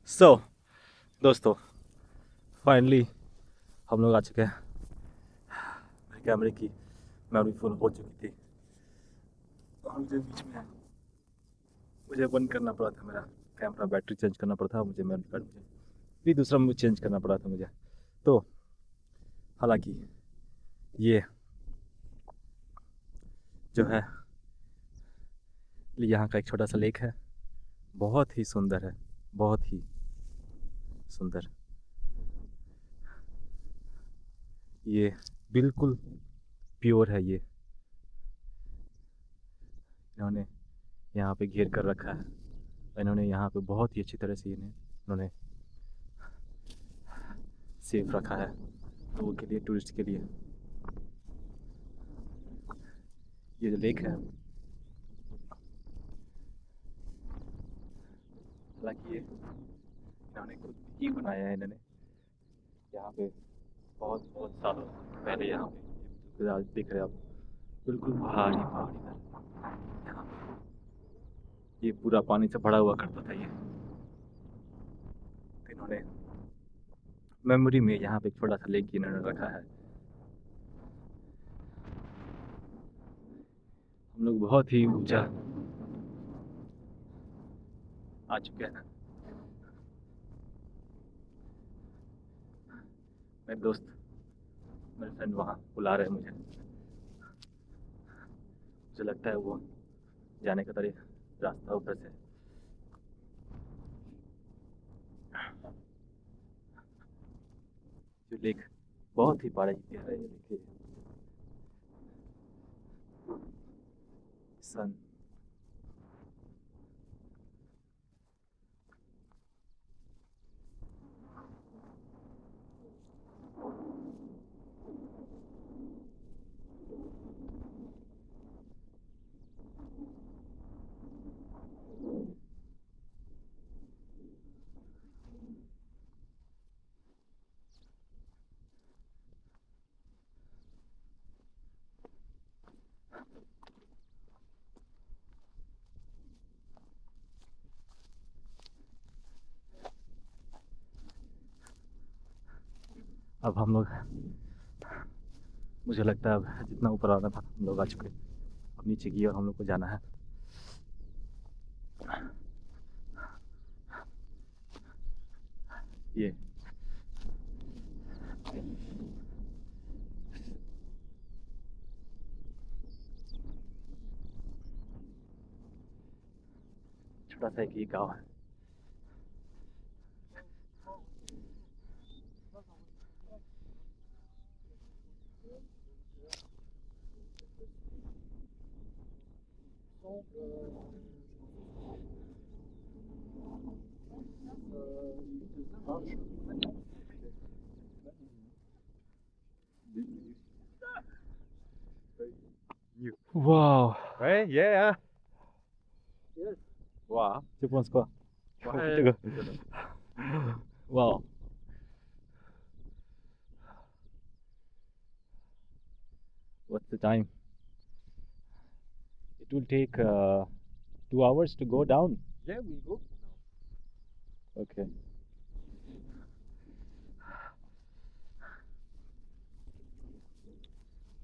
सो दोस्तों, फाइनली हम लोग आ चुके हैं। मेरे कैमरे की मेमोरी फुल हो चुकी थी और मुझे बंद करना पड़ा था। मेरा कैमरा बैटरी चेंज करना पड़ा था, मुझे मेमोरी कार्ड मुझे भी दूसरा मुझे चेंज करना पड़ा था मुझे। तो हालांकि ये जो है यहाँ का एक छोटा सा लेक है, बहुत ही सुंदर है, बहुत ही सुंदर। ये बिल्कुल प्योर है। ये इन्होंने यहाँ पे घेर कर रखा है। इन्होंने यहाँ पे बहुत ही अच्छी तरह से इन्होंने सेफ रखा है लोगों के लिए, टूरिस्ट के लिए। ये जो लेक है, हालांकि ये इन्होंने खुद ही बनाया है। इन्होंने यहाँ पे बहुत बहुत सालों पहले यहाँ पे आज देख रहे हैं आप, बिल्कुल पहाड़ी पहाड़ी है यहाँ पे। ये पूरा पानी से भरा हुआ करता था ये। तो इन्होंने मेमोरी में यहाँ पे एक छोटा सा लेक इन्होंने रखा है। हम लोग बहुत ही ऊंचा आ चुके हैं। मेरे दोस्त, मेरे फ्रेंड वहाँ बुला रहे हैं मुझे। मुझे लगता है वो जाने का रास्ता उधर से। जो लेक बहुत ही बड़ा गहरा है, ये देखिए। सन अब हम लोग, मुझे लगता है अब जितना ऊपर आना था हम लोग आ चुके। अब नीचे की ओर हम लोग को जाना है। ये छोटा सा एक ये गाँव है। वाह, Right? Yeah. वाह, Japan's quoi? Ouais. Wow. What's the time? It will take 2 hours to go down. Yeah, we go. Okay.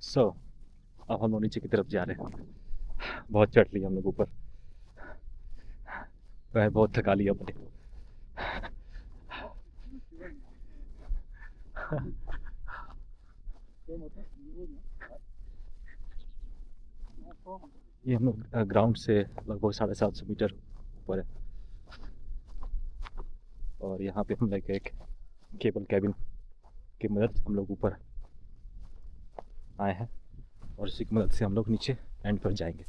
So, अब हम लोग नीचे की तरफ जा रहे हैं। बहुत चढ़ लिया हम लोग ऊपर, वह बहुत थका लिया अपने। ये हम लोग ग्राउंड से लगभग 750 मीटर ऊपर है। और यहाँ पे हम लोग एक केबल कैबिन की मदद से हम लोग ऊपर आए हैं और इसी की मदद से हम लोग नीचे एंड पर जाएंगे।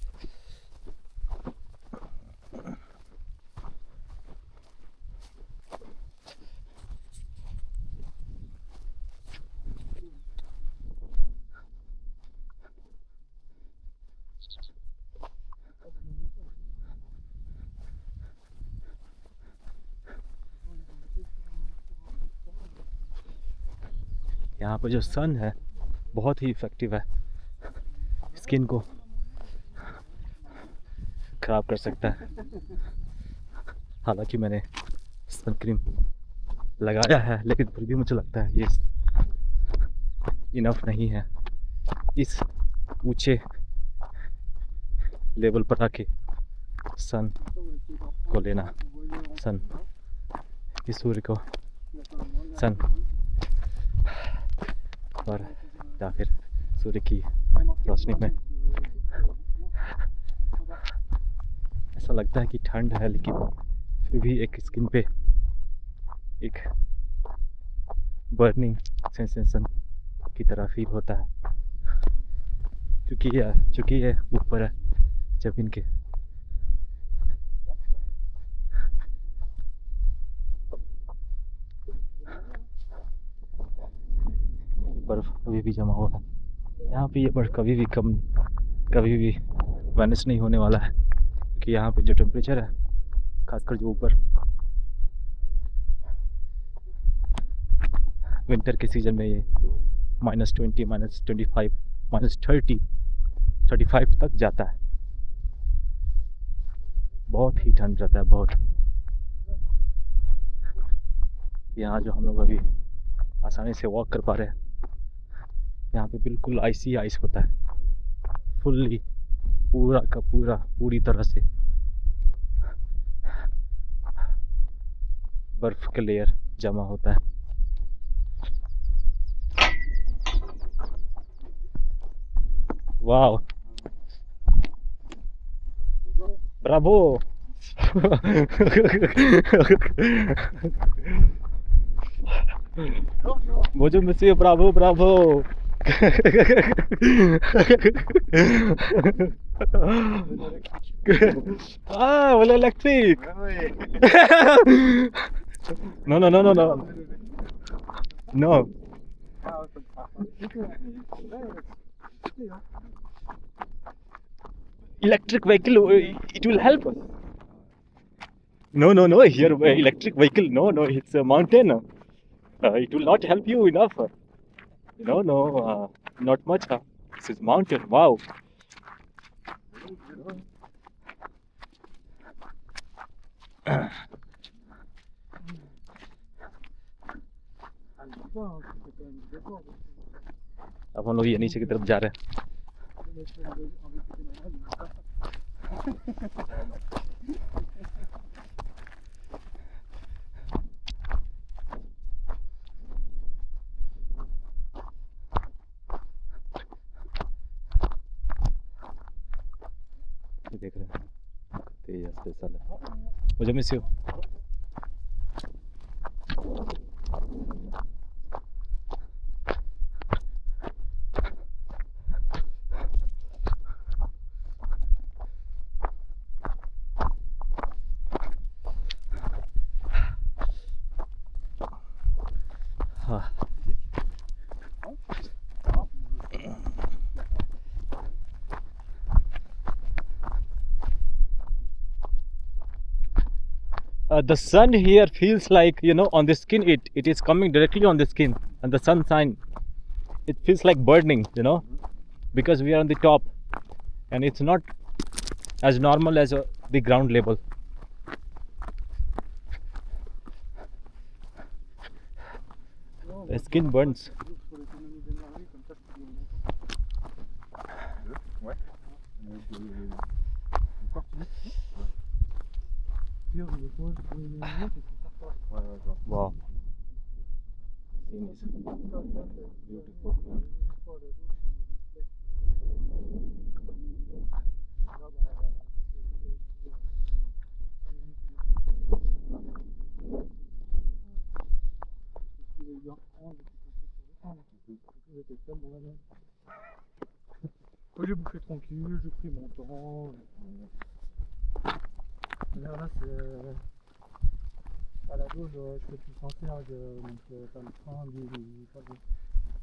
यहाँ पर जो सन है बहुत ही इफ़ेक्टिव है, स्किन को ख़राब कर सकता है। हालांकि मैंने सन क्रीम लगाया है, लेकिन फिर भी मुझे लगता है ये इनफ नहीं है इस ऊंचे लेवल पर आके सन को लेना, सन इस सूर्य को सन पर या फिर सूर्य की रोशनी में ऐसा लगता है कि ठंड है, लेकिन फिर भी एक स्किन पे एक बर्निंग सेंसेशन की तरह फील होता है, क्योंकि ये ऊपर है जमीन के। बर्फ अभी भी जमा हुआ है यहाँ पे। ये बर्फ कभी भी वैनिश नहीं होने वाला है, क्योंकि यहाँ पे जो टेम्परेचर है, खासकर जो ऊपर विंटर के सीजन में ये -20, -25, -30, -35 तक जाता है। बहुत ही ठंड रहता है, बहुत। यहाँ जो हम लोग अभी आसानी से वॉक कर पा रहे हैं, यहाँ पे बिल्कुल आइसी आइस होता है, फुल्ली पूरा का पूरा पूरी तरह से बर्फ का लेयर जमा होता है। वाह, Bravo. Bonjour monsieur, bravo, bravo. Ah, voilà électrique. Non, non, non, non, non. Non. Electric vehicle, it will help us. No, no, no. Here, electric vehicle. No, no. It's a mountain. It will not help you enough. No, no. Not much. This is mountain. Wow. अब हम लोग ये नीचे की तरफ जा रहे हैं। देख रहे हैं तेज स्पेशल है। मुझे मिस यू। हाँ, the sun here feels like, on the skin, it is coming directly on the skin, and the sunshine, it feels like burning, because we are on the top, and it's not as normal as the ground level. The skin burns. Wow. Scene is beautiful. J'ai bouffé tranquille, j'ai pris mon temps. Là, c'est à la gauche, je fais tout sentir, donc t'as le train, pas de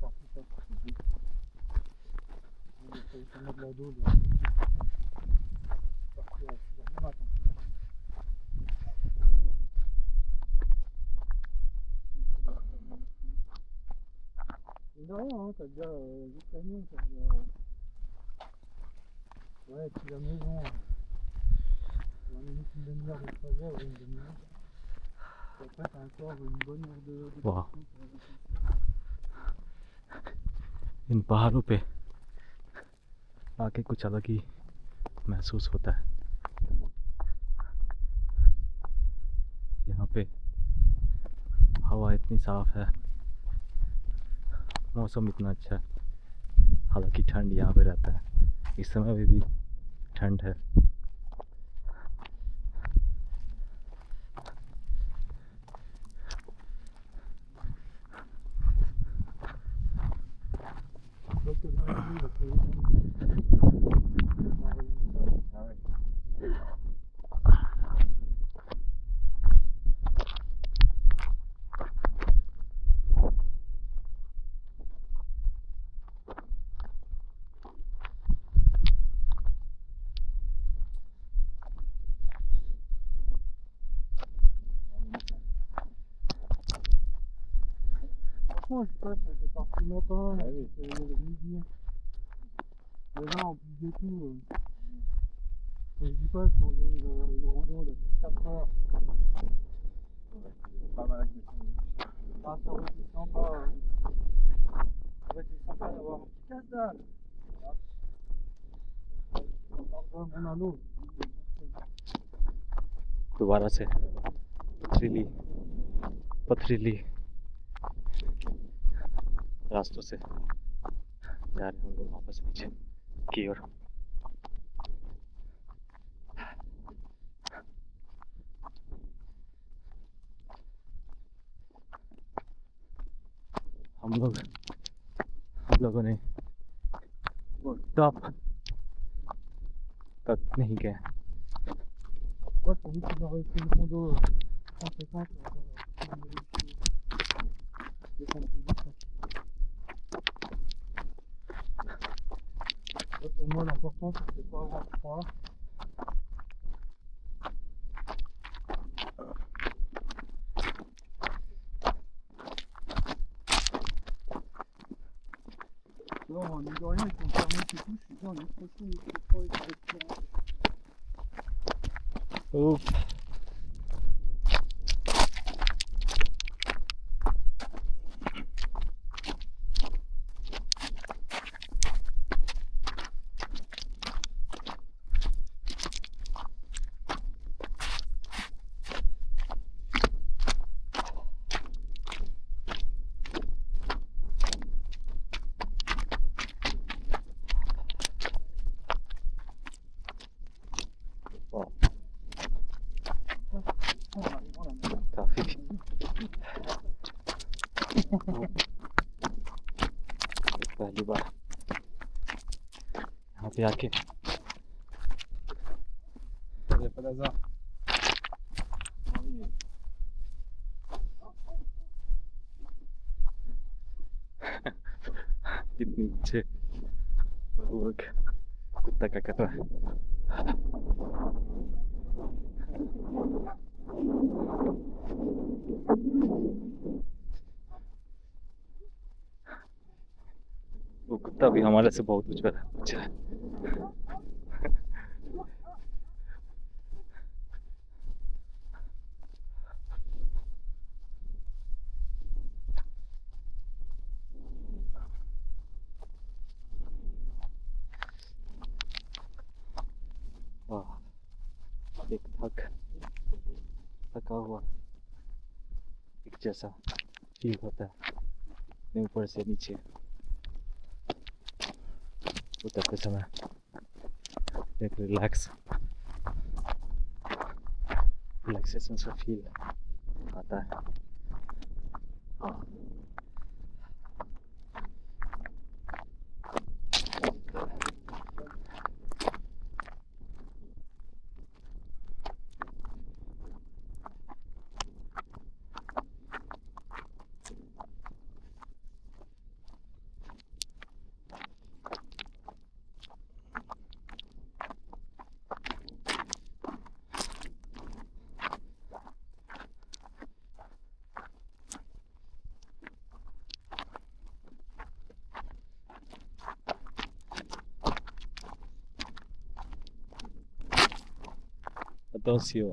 partout ça. Donc, il faut mettre la dose. Partir à 6h du matin. De rien, hein, t'as déjà jusqu'à Lyon, t'as déjà. Ouais, puis la maison, on a mis une demi-heure de trajet, ou une demi-heure. Après, t'as encore une bonne heure de वाह, traction pour réfléchir. इन पहाड़ों पे आके कुछ अलग ही महसूस होता है। यहाँ पे हवा इतनी साफ है, मौसम इतना अच्छा है। हालांकि ठंड यहाँ पे रहता है, इस समय भी ठंड है। Donc, là, il va trouver franchement, je sais pas, ça fait parti du matin, Ah oui. il y avait midi. Mais là, en plus de tout, je dis pas, si on faisait une rando là, sur 4 heures, pas mal ah, ça aurait été sympa. Ça aurait été sympa d'avoir un petit casse-dalle. Mon anneau. दोबारा से पथरीली पथरीली रास्तों से जा रहे हैं हम लोग वापस नीचे की ओर। हम लोगों ने टॉप तक नहीं गए। Ouais, pour nous, on aurait fait une rando 150, des contributions. Ouais, pour moi, l'important, c'est pas avoir froid. Non, mine de rien, avec mon thermos et tout, je suis bien, il est trop chaud, il est trop froid, il est trop froid. Ouf. काफी पहली बार यहाँ पे आके इतनी नीचे वो एक कुत्ता क्या कर रहा है। वो कुत्ता भी हमारे से बहुत ऊंचा है। एक थका हुआ एक जैसा फील होता है ऊपर से नीचे उतरते समय। एक रिलैक्सेशन सा फील आता है। हाँ, I don't see you.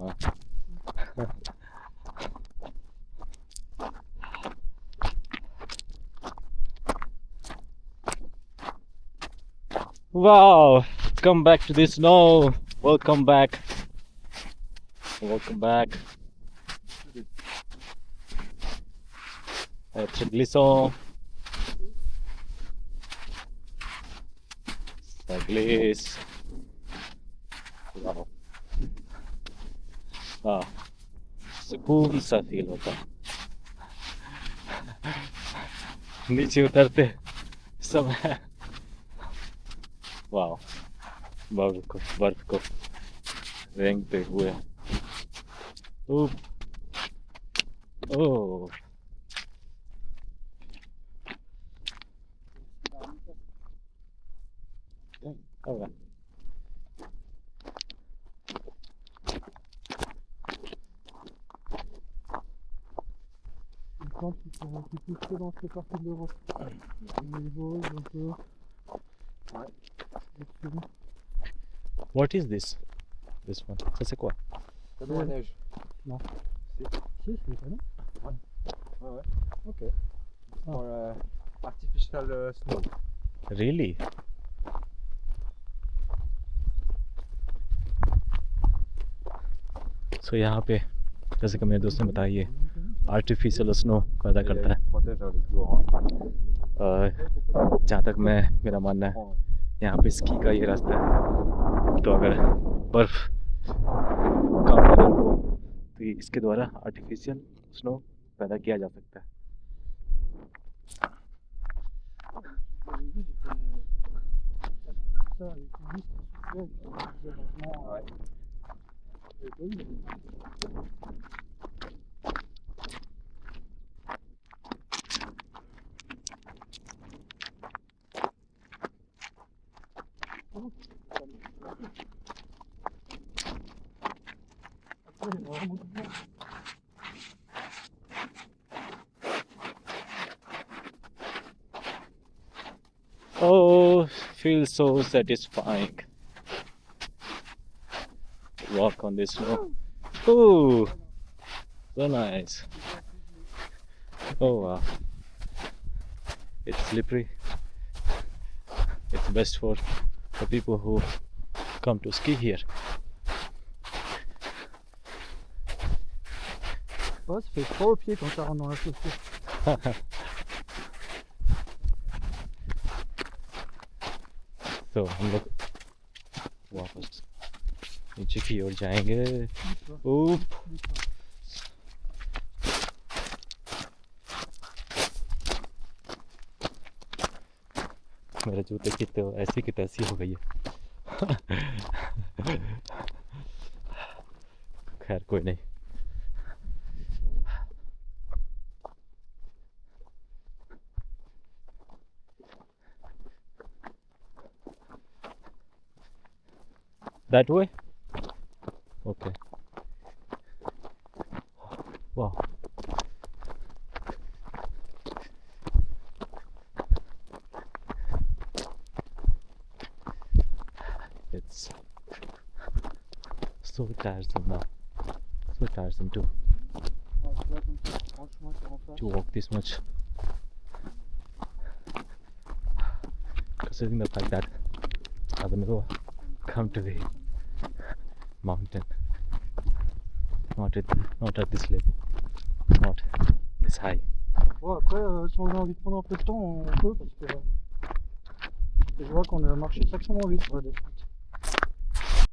Wow, come back to the snow. Welcome back. Welcome back. Être glissant. Ça glisse. Wow. Ah, सुकून सा फील होता है नीचे उतरते समय। वाह, बर्फ को रेंगते हुए। ओह, ओह, oh, Les plantes qui sont plus que dans cette partie de l'Europe. Au niveau, donc, ouais, au-dessus. what is this? This one. Ça c'est quoi? Cadeau à neige. Non. Si. Si, c'est ça, non? Ouais, ouais. Ok. Pour artificial snow. Really? So यहाँ पे जैसे कि मेरे दोस्त ने बताया ये artificial snow पैदा करता है। Protège avec du orange. जहाँ तक मेरा मानना है यहाँ पे स्की का ये रास्ता है, तो अगर बर्फ कम अगर हो तो इसके द्वारा आर्टिफिशियल स्नो पैदा किया जा सकता है। Ça, avec une liste soufflée, c'est vraiment. Ouais. C'est joli. Après, il y a vraiment du bien. Oh, feels so satisfying. Walk on the snow. Oh, so nice. Oh wow. It's slippery. It's best for the people who come to ski here. Ouais, ça fait froid aux pieds quand ça rentre dans la chaussure. तो हम लोग वापस नीचे की ओर जाएंगे। ओप, मेरे जूते की तो ऐसी की तैसी हो गई है। खैर कोई नहीं। That way? Okay. Wow. It's so tiresome now. So tiresome to Ouais, tu vois, comme ça, franchement, c'est en face. walk this much. Considering the fact that I've never come to the mountain, not at this level, not this high. Bon, après, si on a envie de prendre un peu de temps, on peut, parce que je vois qu'on a marché sacrément vite sur la descente.